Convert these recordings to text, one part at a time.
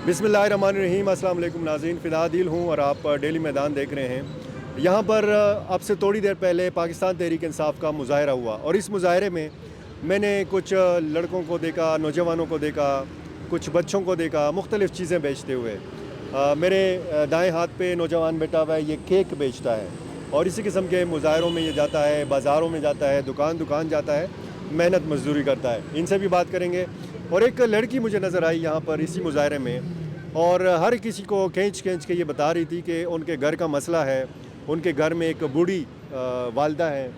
बिस्मिल्लाहिर्रहमानिर्रहीम। अस्सलाम वालेकुम नाज़रीन, फ़िलहाल हूँ और आप डेली मैदान देख रहे हैं। यहाँ पर अब से थोड़ी देर पहले पाकिस्तान तहरीक इंसाफ का मुज़ाहरा हुआ और इस मुज़ाहरे में मैंने कुछ लड़कों को देखा, नौजवानों को देखा, कुछ बच्चों को देखा मुख्तलिफ़ चीज़ें बेचते हुए। मेरे दाएँ हाथ पे नौजवान बैठा हुआ है, ये केक बेचता है और इसी किस्म के मुज़ाहरों में ये जाता है, बाज़ारों में जाता है, दुकान जाता है, मेहनत मज़दूरी करता है। इनसे भी बात करेंगे। और एक लड़की मुझे नज़र आई यहाँ पर इसी मुज़ाहरे में और हर किसी को खींच के ये बता रही थी कि उनके घर का मसला है। उनके घर में एक बूढ़ी वालदा है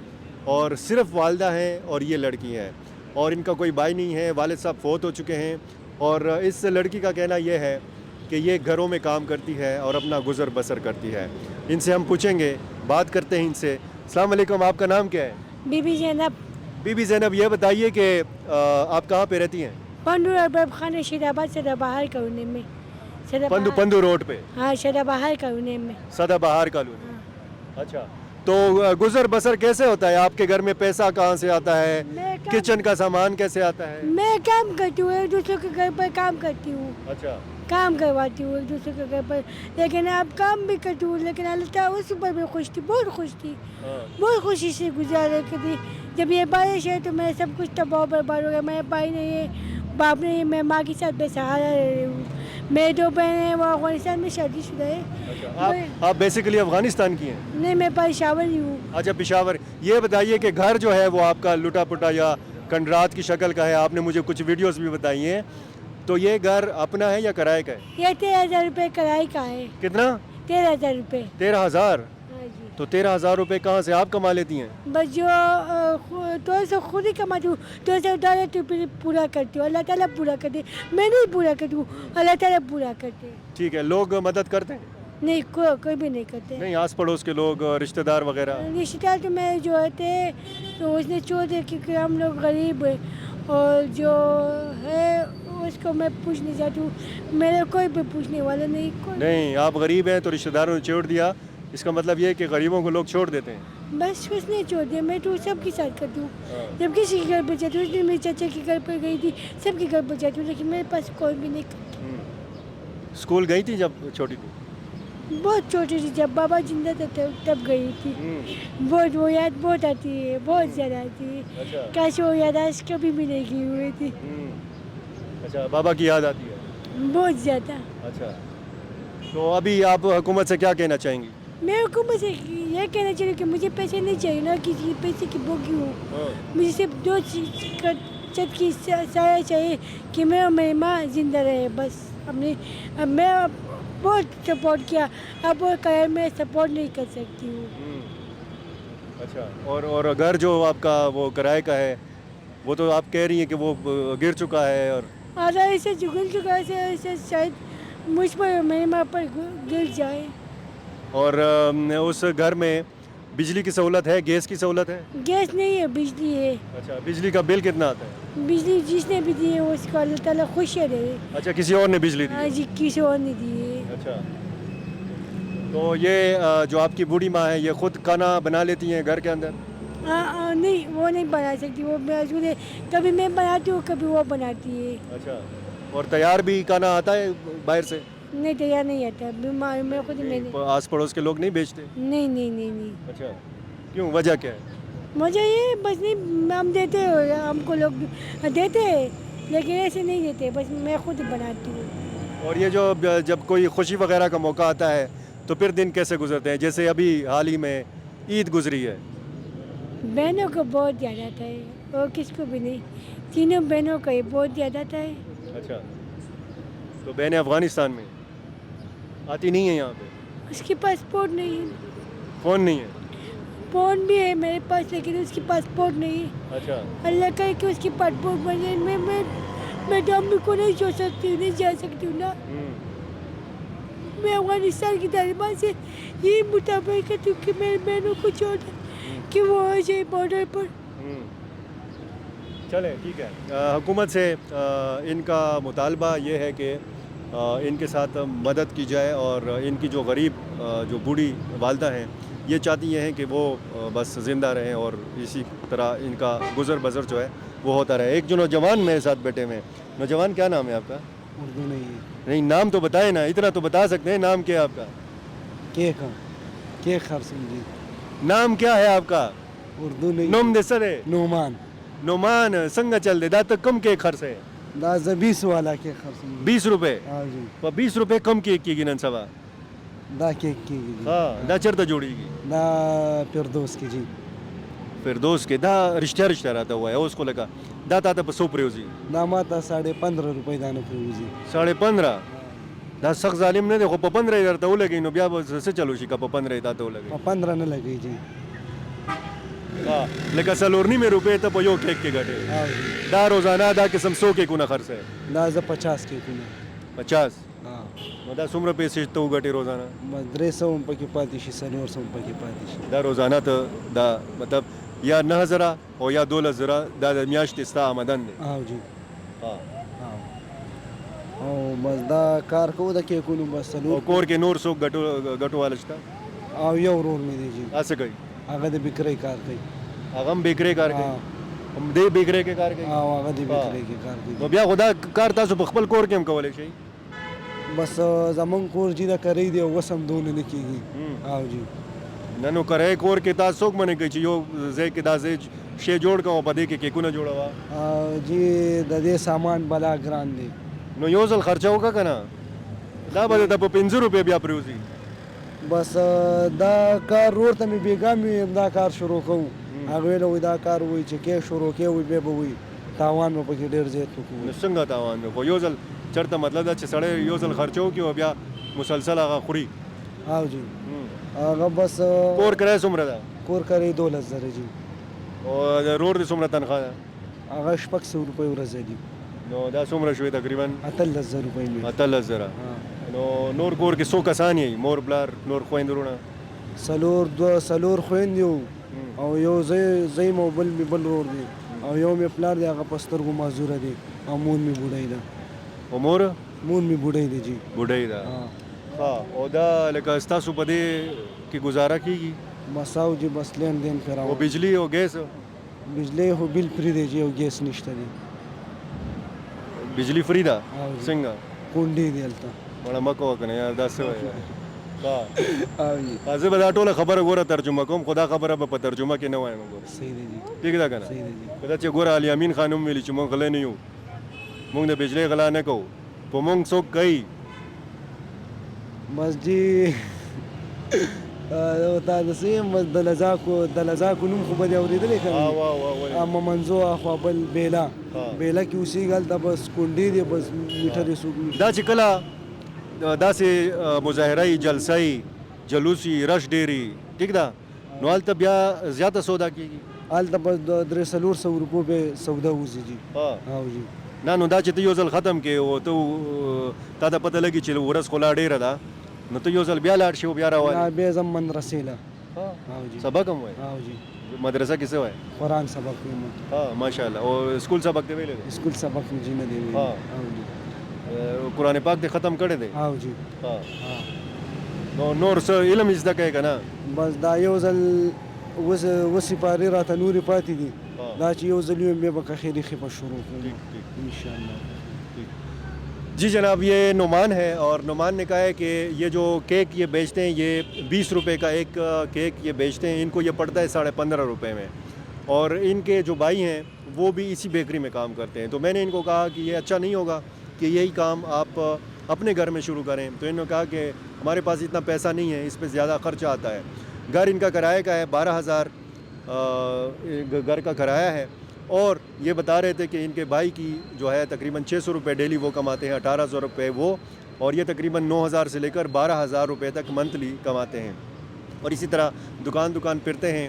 और सिर्फ़ वालदा हैं और ये लड़की हैं और इनका कोई भाई नहीं है, वालिद साहब फ़ौत हो चुके हैं। और इस लड़की का कहना यह है कि ये घरों में काम करती है और अपना गुज़र बसर करती है। इनसे हम पूछेंगे, बात करते हैं इनसे। अस्सलाम वालेकुम, आपका नाम क्या है? बीबी ज़ैनब। बीबी ज़ैनब, ये बताइए कि आप कहाँ पे रहती हैं? पंडू अरबाब खान रशीदाबाद सदाबहार कॉलोनी में। पंडू रोड पे? हाँ, सदाबहार कॉलोनी में। सदाबहार कॉलोनी। हाँ। अच्छा, तो गुजर बसर कैसे होता है? आपके घर में पैसा कहाँ से आता है? किचन का सामान कैसे आता है? मैं काम करती हूँ, एक दूसरे के घर पर काम करती हूँ। अच्छा, काम करवाती हूँ एक दूसरे के घर पर, लेकिन अब काम भी करती हूँ। लेकिन अल्लाह ताला उस पर भी खुश थी, बहुत खुश थी। बहुत खुशी से गुजारे थी। जब ये बारिश है तो मैं सब कुछ तबाह बर्बाद हो गया। मेरे भाई नहीं है, बाप नहीं है, मैं माँ के साथ बेसहारा रह रही हूँ। मेरे दो बहन हैं, वो अफगानिस्तान में शादीशुदा है। अच्छा, आप बेसिकली अफगानिस्तान की हैं? नहीं, मैं पेशावर ही हूँ। अच्छा, पेशावर। ये बताइए कि घर जो है वो आपका लुटा पुटा या कंडरात की शक्ल का है? आपने मुझे कुछ वीडियोस भी बताई हैं। तो ये घर अपना है या किराए का है? ये 13,000 रुपये किराए का है। कितना? 13,000 रुपये। 13,000? हाँ जी। तो 13,000 रुपये कहाँ से आप कमा लेती हैं? बस जो तो से खुद ही कमाती हूँ, तो से उधार तो फिर पूरा करती हूँ। अल्लाह ताला पूरा करते, मैं नहीं पूरा करती हूँ, अल्लाह ताला पूरा करते। ठीक है, लोग मदद करते हैं? नहीं, कोई भी नहीं करते। नहीं, आस पड़ोस के लोग, रिश्तेदार वगैरह? रिश्तेदार तो मैं जो थे तो उसने छोड़ दिया क्योंकि हम लोग गरीब हैं और जो है उसको मैं पूछ नहीं चाहती हूँ। मेरे कोई भी पूछने वाला नहीं। नहीं, आप गरीब हैं तो रिश्तेदारों ने छोड़ दिया, इसका मतलब ये है कि गरीबों को लोग छोड़ देते हैं? बस कुछ नहीं छोड़ दिया, मैं तो सबके साथ करती हूँ। जब किसी के घर पर जाती हूँ, उसने मेरे चाचा के घर पर गई थी, सबके घर पर जाती हूँ, लेकिन मेरे पास कोई भी नहीं करती। स्कूल गई थी जब छोटी थी? बहुत छोटी थी, जब बाबा जिंदा था तब गई थी। बहुत वो याद बहुत आती है, बहुत ज़्यादा आती है। अच्छा। काश वो यादाश्त कभी भी नहीं की हुई थी। अच्छा, बाबा की याद आती है? बहुत ज़्यादा। अच्छा, तो अभी आप हुकूमत से क्या कहना चाहेंगी? मैं हुकूमत से ये कहना चाहिए कि मुझे पैसे नहीं चाहिए ना, किसी पैसे की भूखी हूँ। मुझे सिर्फ दो चीज़ का छत की साया चाहिए कि मैं और मेरी माँ जिंदा रहे, बस। अब मैं बहुत सपोर्ट किया, अब वो कहे मैं सपोर्ट नहीं कर सकती हूँ। अच्छा, और घर जो आपका वो किराए का है, वो तो आप कह रही हैं कि वो गिर चुका है और आधा ऐसे गिर चुका है, ऐसे शायद मुझ पर मेरी माँ पर गिर जाए। और उस घर में बिजली की सहूलत है, गैस की सहूलत है? गैस नहीं है, बिजली है। अच्छा, बिजली का बिल कितना आता है? बिजली जिसने भी दी है उसको अल्लाह ताला खुश रहे। अच्छा, किसी और ने बिजली दी? हाँ जी, किसी और ने दी है। अच्छा, तो ये जो आपकी बूढ़ी माँ है, ये खुद खाना बना लेती हैं घर के अंदर? नहीं, वो नहीं बना सकती, वो मजबूर है। कभी मैं बनाती हूँ, कभी वो बनाती है। अच्छा, और तैयार भी खाना आता है बाहर से? नहीं, तैयार नहीं आता, बीमार मैं खुद मैंने। आस पड़ोस के लोग नहीं बेचते? नहीं नहीं नहीं नहीं। अच्छा, क्यों, वजह क्या है? मुझे ये बस नहीं, हम देते हैं, हमको लोग देते हैं, लेकिन ऐसे नहीं देते, बस मैं खुद बनाती हूँ। और ये जो जब कोई खुशी वगैरह का मौका आता है तो फिर दिन कैसे गुजरते हैं? जैसे अभी हाल ही में ईद गुजरी है। बहनों को बहुत याद आता है, और किसको भी नहीं, तीनों बहनों का ही बहुत याद आता है। अच्छा, तो बहनें अफगानिस्तान में आती नहीं है यहाँ पे? उसके पासपोर्ट नहीं है। फ़ोन नहीं है? फ़ोन भी है मेरे पास, लेकिन उसकी पासपोर्ट नहीं है। अच्छा, अल्लाह करे कि उसकी पासपोर्ट बन जाए। मैं तो अम्मी को नहीं छोड़ सकती हूँ, नहीं जा सकती हूँ ना। मैं अफगानिस्तान की तालिबान से यही मुताबिक करती हूँ कि मेरी बहनों को छोड़ कि वो आ जाए बॉर्डर पर। चले, ठीक है। हुकूमत से इनका मुतालबा ये है कि इनके साथ मदद की जाए और इनकी जो गरीब जो बूढ़ी वालदा हैं, ये चाहती हैं कि वो बस ज़िंदा रहें और इसी तरह इनका गुज़र बसर जो है वो होता रहे। एक जो नौजवान मेरे साथ बैठे हुए हैं, नौजवान क्या नाम है आपका? उर्दू नहीं है। نہیں نام تو بتائے نا, اتنا تو بتا سکتے ہیں. نام کیا ہے آپ کا؟ کے خرسم جی. نام کیا ہے آپ کا؟ اردو نہیں. نوم دے سرے نومان. نومان سنگا چل دے دا تک کم کے خرچ ہے. دا 20 والا کے خرسم. 20 روپے. ہاں جی. 20 روپے کم کیک کی گی نن سبا. دا کیک کی جی. ہاں دا چرتا جوڑی گی. دا پردوس کی جی. فردوس کے دا رشتہ رہتا ہوا ہے اس کو لگا. دا تا تا سو پریوزی. دا ماتا 15.5 روپے دانا پریوزی. 15.5. دا سخت ظالم نه دی خو په 15 درته ولګي نو بیا به څه چلو شي که په 15 تا ته ولګي. 15 نه لګي جی. ها لکه څلور نیمه روپۍ ته په یو کیک کې ګټې. ہاں جی. دا روزانه دا قسم 100 کیکونه خرڅه. دا ز 50 کیکونه. 50. ہاں. نو دا څومره پیسې ته وګټې روزانه؟ 300 پکې پاتې شي 400 پکې پاتې شي. دا روزانه ته دا مطلب یا 9000 او یا 12000 دا د میاشتې ستا آمدن دی. ہاں جی. ها او بس دا کار کوو د کیکونو بس او کور کې نور څوک ګټو والا شته؟ او یو رول مې دی جی. هڅه کوي هغه د بکرۍ کار کوي. هغه هم بیکرۍ کار کوي. هم دې بیکرۍ کې کار کوي. او هغه د بکرۍ کې کار کوي. نو بیا خدا کار تاسو په خپل کور کې هم کولی شئ. بس زمون کور جی دا کوي دی وسم دون نه کیږي. او جی نه نو کرای کور کې تاسو څوک منې کوي چې یو ځای کې دا ځای شی جوړ کوم په دې کې کیکونه جوړوا. جی د دې سامان بلا ګران دی. نو یو ځل خرچه وکړه که نه دا به د په 50 روپۍ بیا پرېوځي. بس دا کار ورور ته مې بیګا مې دا کار شروع کوو. هغه ویل دا کار وایي چې کې شروع کې وي بیا به وایي تاوان به پکې ډېر زیات وکړو. نو څنګه تاوان دی خو یو ځل چېرته مطلب دا چې سړی یو ځل خرچه وکړي او بیا مسلسل هغه خوري. او جی هغه بس کور کرایه څومره ده؟ کور کرایه 12000 جی. او د رور دې څومره تنخواه ده؟ هغه 600 روپۍ ورځ دی. نو دا څومره شوې تقریبا؟ 18000 روپۍ مې. 18000. نو نور کور کې 100 کسان یې مور پلار نور خویندې وروڼه؟ څلور خویندې وو او یو زوی مو بل مې بل ورور دی او یو مې پلار دی هغه په سترګو معذوره دی او مور مې بوډۍ ده. او مور مې بوډۍ دی جی. بوډۍ ده. ها او دا لکه ستاسو په دې کې گزاره کیږي؟ مساو جی بس لین دین کراو. او بجلی او ګیس؟ بجلی خو بل فری دی جی او ګیس نشته دی. بجلی فری ده؟ څنګه؟ کونډې دی هلته. مړه مه کوه که نه یار دا څه وایه. او جی زه به دا ټوله خبره ګوره ترجمه کوم خو دا خبره به په ترجمه کې نه وایم. ګوره صحیح دی جی. ٹھیک ده که نه؟ صحیح دی جی. که دا چې ګوره الیامین خان هم ویلي چې موږ غلی نه یو موږ د بجلی غلا نه کوو په موږ څوک کوي. بس جی تا د سیم بس د لزاکو نوم خو به دې اورېدلی که نه؟ اما منځو اخوا بل بیلا کې اوسېږي هلته بس کونډې دی بس میټرې څوک. دا چې کله داسې مظاهره یي جلسه یي جلوس یي رش ډېر یي ټیک ده نو هلته بیا زیاته سودا کېږي؟ هلته بس 300-400 روپو به سودا وځي جی. او جی نه نو دا چې ته یو ځل ختم کې او ته تا ته پته لګي چې ورځ خو لا ډېره ده نو ته یو ځل بیا لاړ شي او بیا راوالې. بیا ځم مدرسې له. او جی سبق هم وایي؟ او جی مدرسه کې څه وایي؟ قرآن سبق ویم. ها ماشاءالله. او اسکول سبق دې ویلی دی؟ اسکول سبق مې جی نه دی ویلی. او جی قرآن پاک دې ختم کړی دی؟ او جی. نو نور څه علم یې زده کوې که نه؟ بس دا یو ځل وسپارې راته نورې پاتې دي دا چې یو ځل ویم بیا به که خیرې خیپه شروع کړو انشاءاللہ. جی جناب یہ نعمان ہے اور نعمان نے کہا ہے کہ یہ جو کیک یہ بیچتے ہیں یہ 20 روپے کا ایک کیک یہ بیچتے ہیں. ان کو یہ پڑتا ہے 15.5 روپے میں اور ان کے جو بھائی ہیں وہ بھی اسی بیکری میں کام کرتے ہیں. تو میں نے ان کو کہا کہ یہ اچھا نہیں ہوگا کہ یہی کام آپ اپنے گھر میں شروع کریں. تو انہوں نے کہا کہ ہمارے پاس اتنا پیسہ نہیں ہے اس پہ زیادہ خرچہ آتا ہے. گھر ان کا کرایہ کا ہے 12,000 گھر کا کرایہ ہے اور یہ بتا رہے تھے کہ ان کے بھائی کی جو ہے تقریباً 600 روپے ڈیلی وہ کماتے ہیں 1800 روپے وہ اور یہ تقریباً 9,000 سے لے کر 12,000 روپے تک منتھلی کماتے ہیں. اور اسی طرح دکان پھرتے ہیں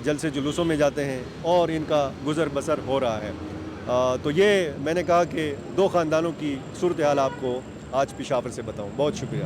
جلسے جلوسوں میں جاتے ہیں اور ان کا گزر بسر ہو رہا ہے. تو یہ میں نے کہا کہ 2 خاندانوں کی صورتحال آپ کو آج پشاور سے بتاؤں. بہت شکریہ.